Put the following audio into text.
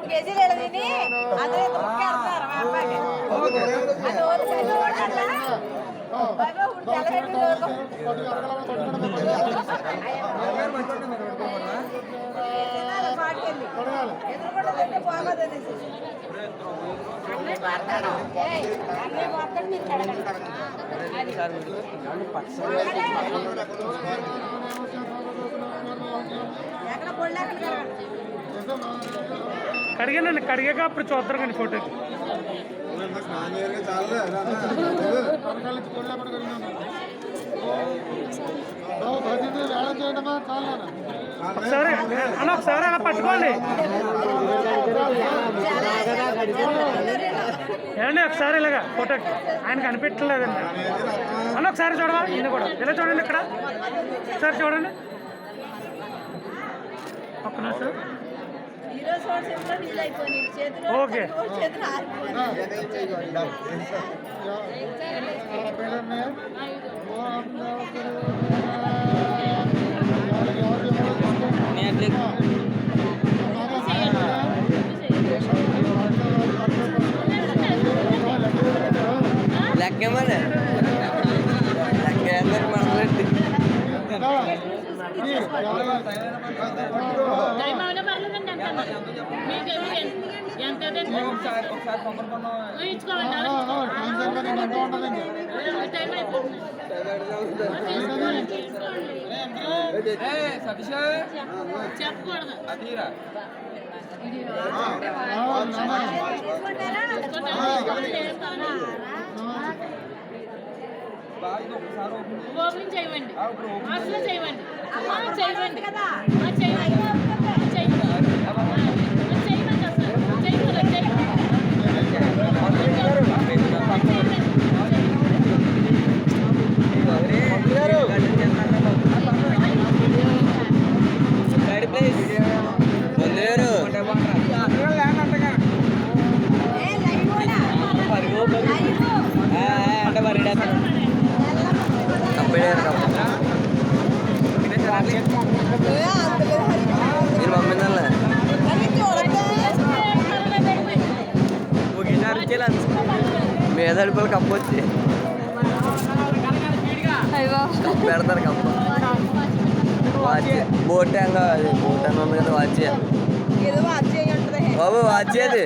3 కేజీలు తిని అదే ముక్కేస్తున్నారు మా అబ్బాయికి. అది కడిగానండి, కడిగాక అప్పుడు చూద్దరు కానీ ఫోటో ఒకసారి అన్న, ఒకసారి అలా పట్టుకోండి ఏమండి. ఒకసారి ఇలాగా ఫోటోకి ఆయన కనిపించలేదండి అన్న. ఒకసారి చూడవా, ఈయన కూడా ఇలా చూడండి, ఇక్కడ ఒకసారి చూడండి. ఒక్క నిమిషం. ఓకే. లెక్కేమని లెక్క మనబెట్టి చెప్పకూడదు. ఓపెనింగ్ చేయండి, అసలు చేయండి, చేయండి కదా, చేయండి, నేను పంపించాలే మీద అడుపులు కప్పు వచ్చి పెడతారు కప్పు. వాచ్ బోట్ హ్యాంగ్, అది బోట్ హ్యాంగ్ ఉంది కదా, వాచ్ బాబు, వాచ్ అది.